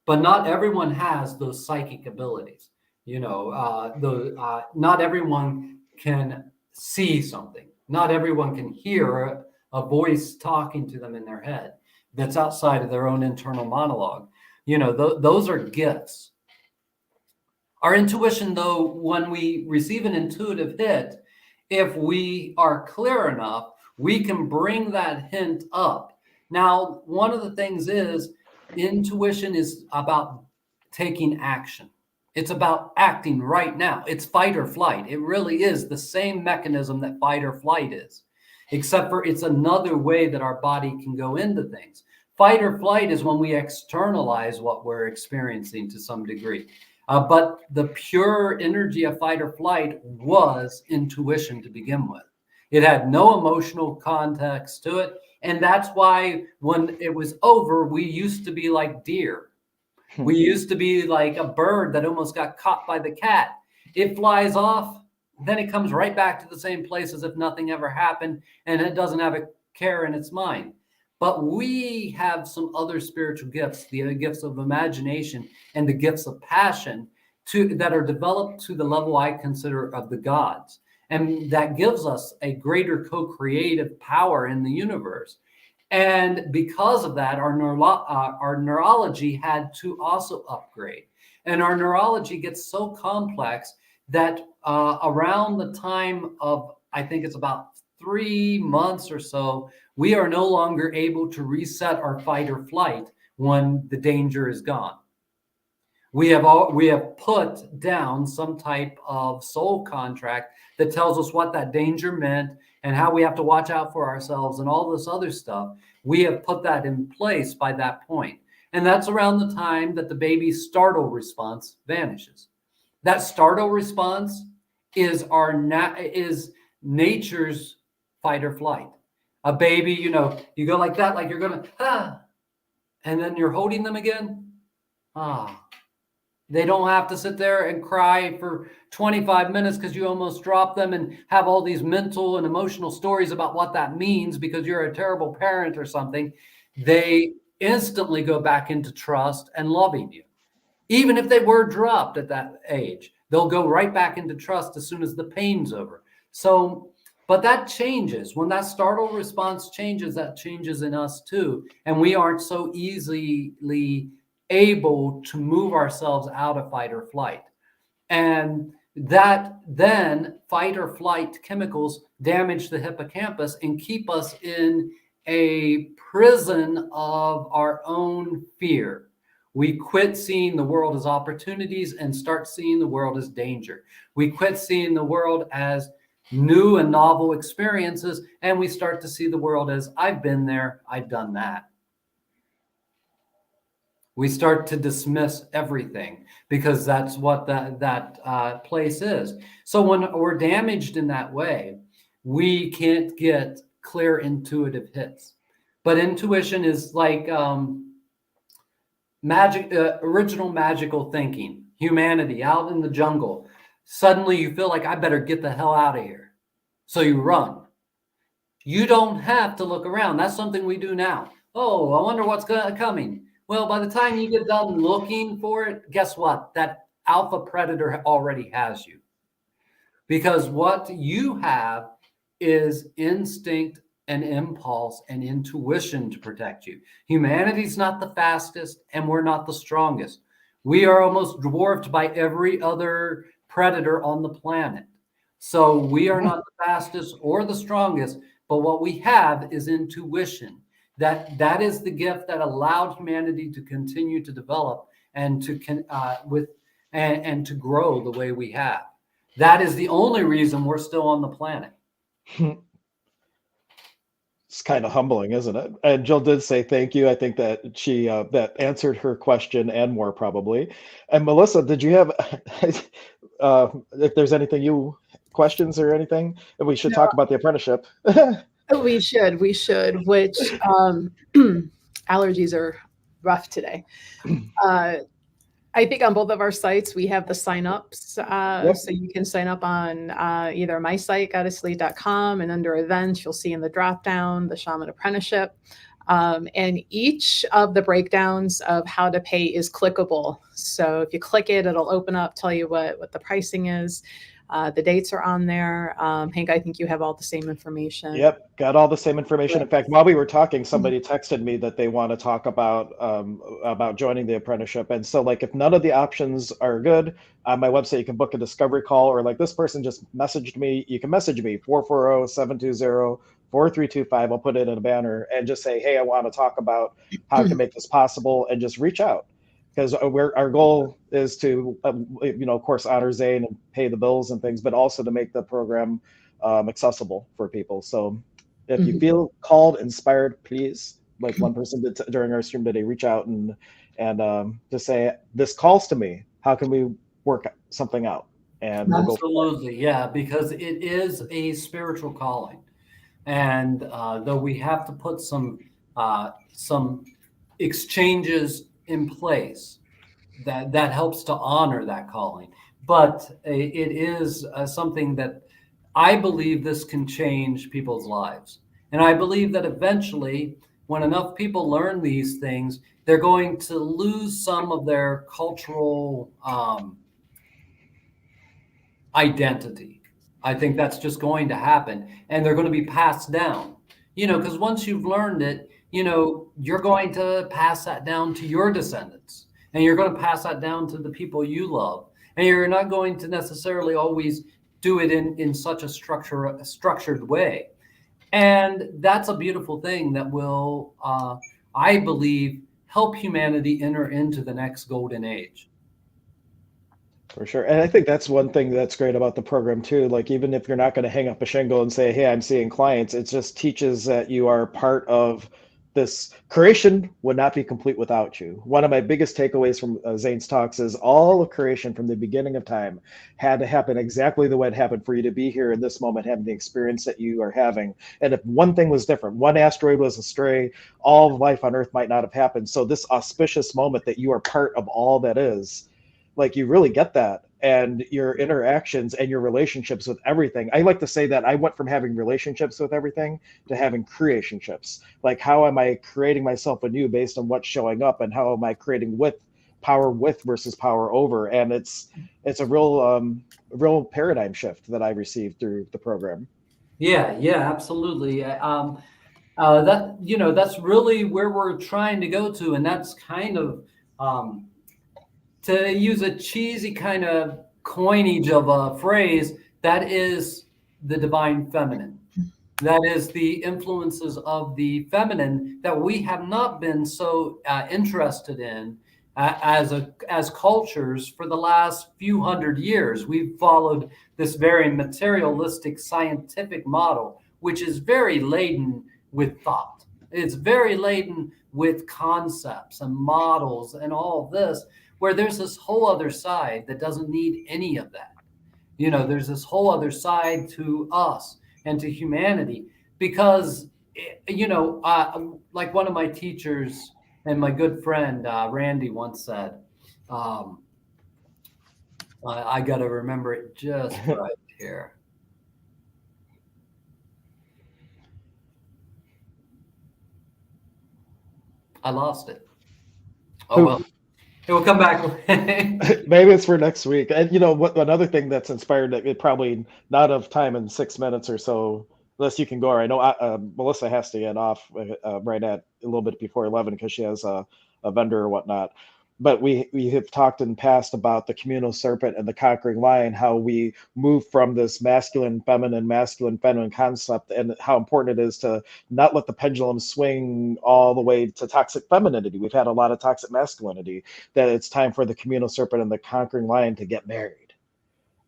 but not everyone has those psychic abilities. Not everyone can see something. Not everyone can hear a voice talking to them in their head that's outside of their own internal monologue. Those are gifts. Our intuition, though, when we receive an intuitive hit, if we are clear enough, we can bring that hint up. Now, one of the things is intuition is about taking action. It's about acting right now. It's fight or flight. It really is the same mechanism that fight or flight is, except for it's another way that our body can go into things. Fight or flight is when we externalize what we're experiencing to some degree. But the pure energy of fight or flight was intuition to begin with. It had no emotional context to it. And that's why when it was over, we used to be like deer. We used to be like a bird that almost got caught by the cat. It flies off, then it comes right back to the same place as if nothing ever happened, and it doesn't have a care in its mind. But we have some other spiritual gifts, the gifts of imagination and the gifts of passion that are developed to the level I consider of the gods. And that gives us a greater co-creative power in the universe. And because of that, our neurology had to also upgrade. And our neurology gets so complex that around the time of, I think it's about 3 months or so, we are no longer able to reset our fight or flight when the danger is gone. We have put down some type of soul contract that tells us what that danger meant and how we have to watch out for ourselves and all this other stuff. We have put that in place by that point. And that's around the time that the baby's startle response vanishes. That startle response is is nature's fight or flight. A baby, you go like that, like you're going to, and then you're holding them again. They don't have to sit there and cry for 25 minutes because you almost dropped them and have all these mental and emotional stories about what that means because you're a terrible parent or something. They instantly go back into trust and loving you. Even if they were dropped at that age, they'll go right back into trust as soon as the pain's over. So, but that changes. When that startle response changes, that changes in us too. And we aren't so easily able to move ourselves out of fight or flight. And that then fight or flight chemicals damage the hippocampus and keep us in a prison of our own fear. We quit seeing the world as opportunities and start seeing the world as danger. We quit seeing the world as new and novel experiences, and we start to see the world as I've been there, I've done that. We start to dismiss everything because that's what that place is. So when we're damaged in that way, we can't get clear intuitive hits. But intuition is like original magical thinking, humanity out in the jungle. Suddenly you feel like I better get the hell out of here. So you run. You don't have to look around. That's something we do now. Oh, I wonder what's coming. Well, by the time you get done looking for it, guess what? That alpha predator already has you. Because what you have is instinct and impulse and intuition to protect you. Humanity's not the fastest and we're not the strongest. We are almost dwarfed by every other predator on the planet. So we are not the fastest or the strongest, but what we have is intuition. That is the gift that allowed humanity to continue to develop and to and to grow the way we have. That is the only reason we're still on the planet. It's kind of humbling, isn't it? And Jill did say thank you. I think that she that answered her question and more probably. And Melissa, did you have if there's anything questions or anything? And we should talk about the apprenticeship. We should, which allergies are rough today. I think on both of our sites, we have the sign-ups. Yep. So you can sign up on either my site, goddesslead.com, and under events, you'll see in the drop-down, the Shaman Apprenticeship. And each of the breakdowns of how to pay is clickable. So if you click it, it'll open up, tell you what the pricing is. The dates are on there. Hank, I think you have all the same information. Yep, got all the same information. In fact, while we were talking, somebody texted me that they want to talk about joining the apprenticeship. And so, like, if none of the options are good, on my website, you can book a discovery call, or like this person just messaged me. You can message me 440-720-4325. I'll put it in a banner and just say, hey, I want to talk about how I can make this possible, and just reach out. Because our goal is to, of course, honor Zane and pay the bills and things, but also to make the program accessible for people. So if you feel called, inspired, please, like one person did during our stream today, reach out and just say, this calls to me. How can we work something out? And we'll absolutely, yeah, because it is a spiritual calling, and though we have to put some exchanges in place that helps to honor that calling, but it is something that I believe this can change people's lives. And I believe that eventually, when enough people learn these things, they're going to lose some of their cultural identity. I think that's just going to happen, and they're going to be passed down. Because once you've learned it, you're going to pass that down to your descendants, and you're going to pass that down to the people you love. And you're not going to necessarily always do it in such a structured way. And that's a beautiful thing that will, I believe, help humanity enter into the next golden age. For sure. And I think that's one thing that's great about the program too. Like, even if you're not going to hang up a shingle and say, hey, I'm seeing clients, it just teaches that you are part of this. Creation would not be complete without you. One of my biggest takeaways from Zane's talks is all of creation from the beginning of time had to happen exactly the way it happened for you to be here in this moment, having the experience that you are having. And if one thing was different, one asteroid was astray, all of life on Earth might not have happened. So this auspicious moment that you are part of all that is, like, you really get that, and your interactions and your relationships with everything. I like to say that I went from having relationships with everything to having creationships. Like, how am I creating myself anew based on what's showing up, and how am I creating with power with versus power over? And it's a real paradigm shift that I received through the program. Yeah, absolutely. That's really where we're trying to go to, and that's kind of to use a cheesy kind of coinage of a phrase, that is the divine feminine. That is the influences of the feminine that we have not been so interested in as cultures for the last few hundred years. We've followed this very materialistic scientific model, which is very laden with thought. It's very laden with concepts and models and all of this, where there's this whole other side that doesn't need any of that. There's this whole other side to us and to humanity, because, like one of my teachers and my good friend, Randy, once said, I got to remember it just right here. I lost it. Oh, well. It will come back. Maybe it's for next week. And what? Another thing that's inspired it, probably not of time in 6 minutes or so, unless you can go. Or I know Melissa has to get off right at a little bit before 11 because she has a vendor or whatnot. But we have talked in the past about the communal serpent and the conquering lion, how we move from this masculine, feminine concept, and how important it is to not let the pendulum swing all the way to toxic femininity. We've had a lot of toxic masculinity, that it's time for the communal serpent and the conquering lion to get married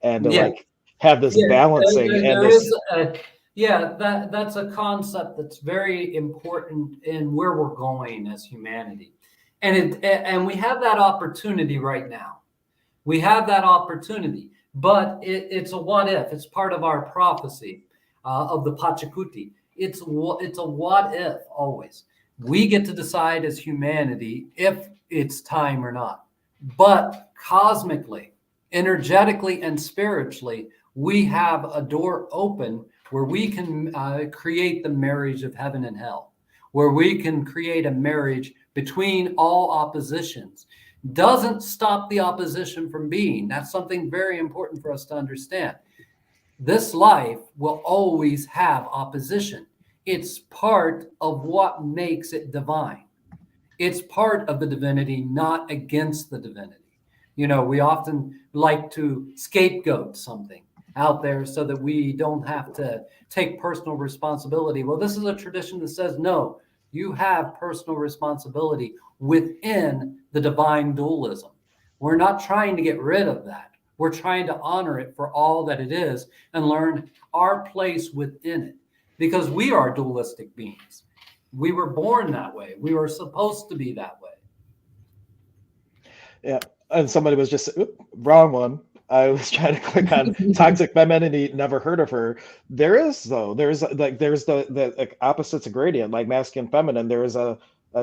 and to have this balancing. And that's a concept that's very important in where we're going as humanity. And we have that opportunity right now. We have that opportunity, but it's a what if. It's part of our prophecy of the Pachacuti. It's a what if always. We get to decide as humanity if it's time or not. But cosmically, energetically, and spiritually, we have a door open where we can create the marriage of heaven and hell, where we can create a marriage between all oppositions. Doesn't stop the opposition from being. That's something very important for us to understand. This life will always have opposition. It's part of what makes it divine. It's part of the divinity, not against the divinity. We often like to scapegoat something out there so that we don't have to take personal responsibility. Well, this is a tradition that says, no, you have personal responsibility within the divine dualism. We're not trying to get rid of that. We're trying to honor it for all that it is and learn our place within it, because we are dualistic beings. We were born that way. We were supposed to be that way. Yeah. And somebody was just wrong one. I was trying to click on toxic femininity. Never heard of her. There is though. There's the like, opposites of gradient, like masculine, feminine. There is a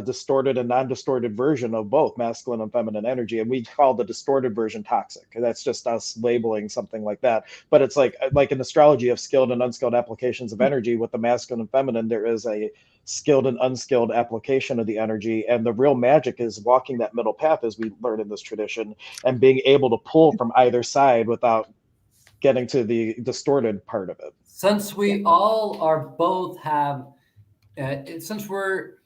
distorted and non-distorted version of both masculine and feminine energy, and we call the distorted version toxic. That's just us labeling something like that. But it's like in astrology of skilled and unskilled applications of energy. With the masculine and feminine, there is a skilled and unskilled application of the energy, and the real magic is walking that middle path, as we learn in this tradition, and being able to pull from either side without getting to the distorted part of it. Since we all are both have, since we're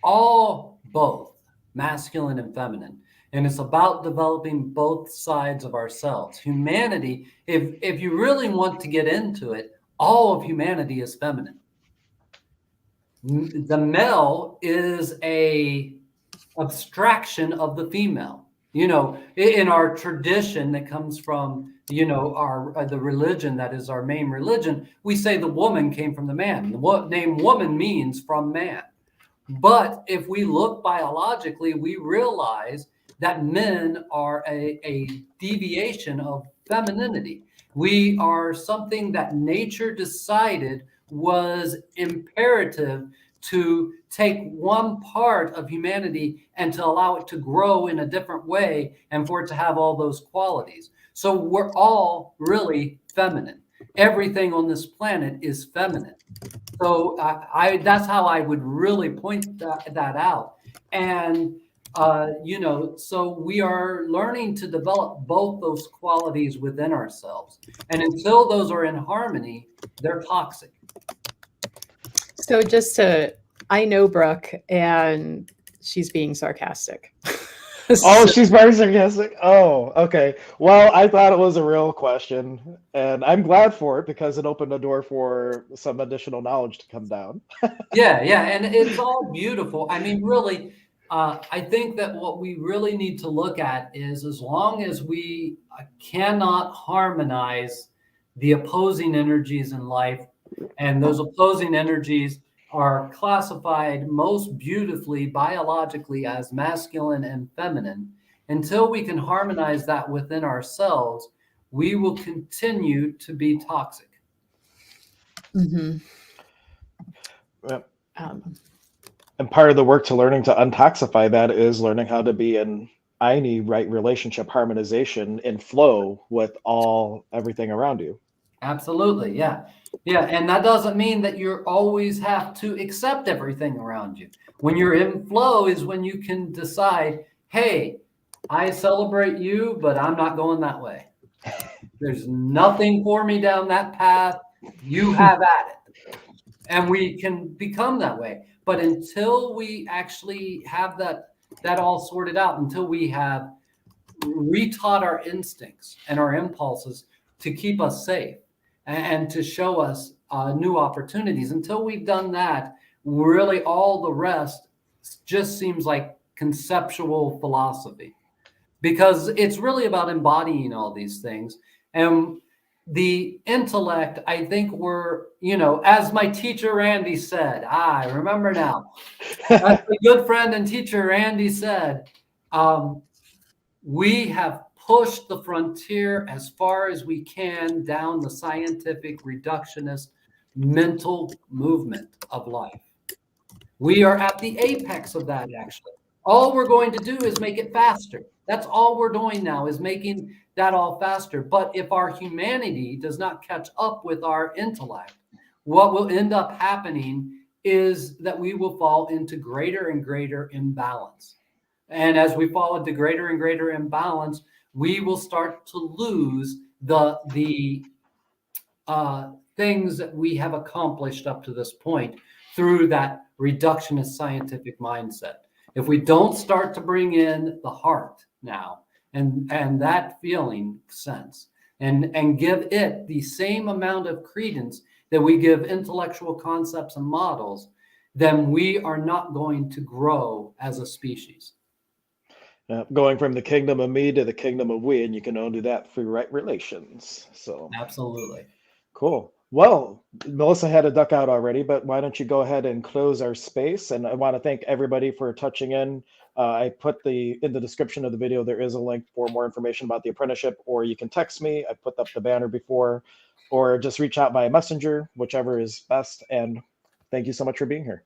all both masculine and feminine, and it's about developing both sides of ourselves. Humanity, if you really want to get into it, all of humanity is feminine. The male is a abstraction of the female. In our tradition that comes from, our the religion that is our main religion, we say the woman came from the man. The name woman means from man. But if we look biologically, we realize that men are a deviation of femininity. We are something that nature decided was imperative to take one part of humanity and to allow it to grow in a different way and for it to have all those qualities. So we're all really feminine. Everything on this planet is feminine. So that's how I would really point that out. And, so we are learning to develop both those qualities within ourselves. And until those are in harmony, they're toxic. So I know Brooke, and she's being sarcastic. Oh, she's very sarcastic. Oh, okay. Well, I thought it was a real question, and I'm glad for it because it opened a door for some additional knowledge to come down. Yeah, and it's all beautiful. I mean, really, I think that what we really need to look at is, as long as we cannot harmonize the opposing energies in life, and those opposing energies are classified most beautifully biologically as masculine and feminine, until we can harmonize that within ourselves, we will continue to be toxic. Mm-hmm. Yep. And part of the work to learning to untoxify that is learning how to be in Aini, right, relationship harmonization in flow with everything around you. Absolutely. Yeah. And that doesn't mean that you always have to accept everything around you. When you're in flow is when you can decide, hey, I celebrate you, but I'm not going that way. There's nothing for me down that path. You have at it. And we can become that way. But until we actually have that all sorted out, until we have retaught our instincts and our impulses to keep us safe and to show us new opportunities, until we've done that, really all the rest just seems like conceptual philosophy, because it's really about embodying all these things. And the intellect, I think we're, as my teacher Randy said, I remember now, as a good friend and teacher Randy said, we have pushed the frontier as far as we can down the scientific reductionist mental movement of life. We are at the apex of that, actually. All we're going to do is make it faster. That's all we're doing now, is making that all faster. But if our humanity does not catch up with our intellect, what will end up happening is that we will fall into greater and greater imbalance. And as we fall into greater and greater imbalance, we will start to lose the things that we have accomplished up to this point through that reductionist scientific mindset. If we don't start to bring in the heart now and that feeling sense and give it the same amount of credence that we give intellectual concepts and models, then we are not going to grow as a species. Going from the kingdom of me to the kingdom of we, and you can only do that through right relations. So absolutely. Cool. Well, Melissa had a duck out already, but why don't you go ahead and close our space? And I want to thank everybody for touching in. I put in the description of the video, there is a link for more information about the apprenticeship, or you can text me. I put up the banner before, or just reach out by messenger, whichever is best. And thank you so much for being here.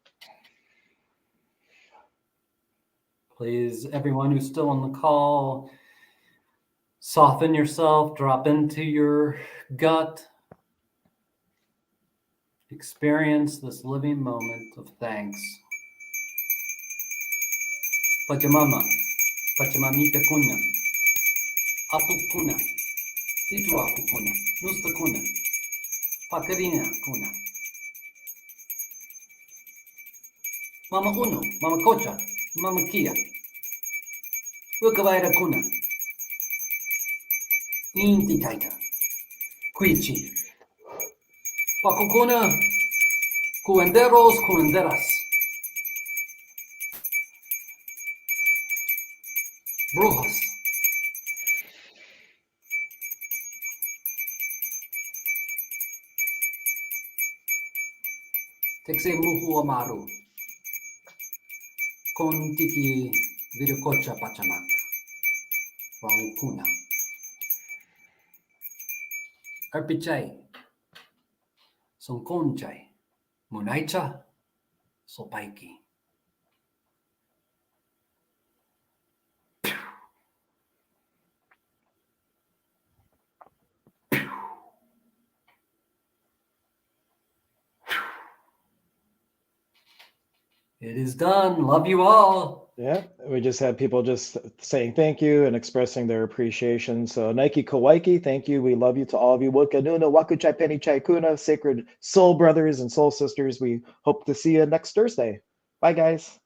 Please, everyone who's still on the call, soften yourself, drop into your gut, experience this living moment of thanks. Pachamama, Pachamamita kuna, Apu kuna, Itu Apu kuna, Nusta kuna, Pakarina kuna. Mama Uno, Mama Kocha, Mama Kia, Ukavaira kuna, Inti Taita, Quichi, Pacukuna, Cuenderos, Cuenderas, Brujas, Texe Muhu Amaru, Kontiki Virukocha Pachamak, Raukuna, Erpichai, Sonkonchai, Munaicha, Sopaiki. It is done. Love you all. Yeah, we just had people just saying thank you and expressing their appreciation. So Nike Kawaiki, thank you. We love you to all of you. Wakanuna, Wakuchai Penny Chai Kuna, sacred soul brothers and soul sisters. We hope to see you next Thursday. Bye, guys.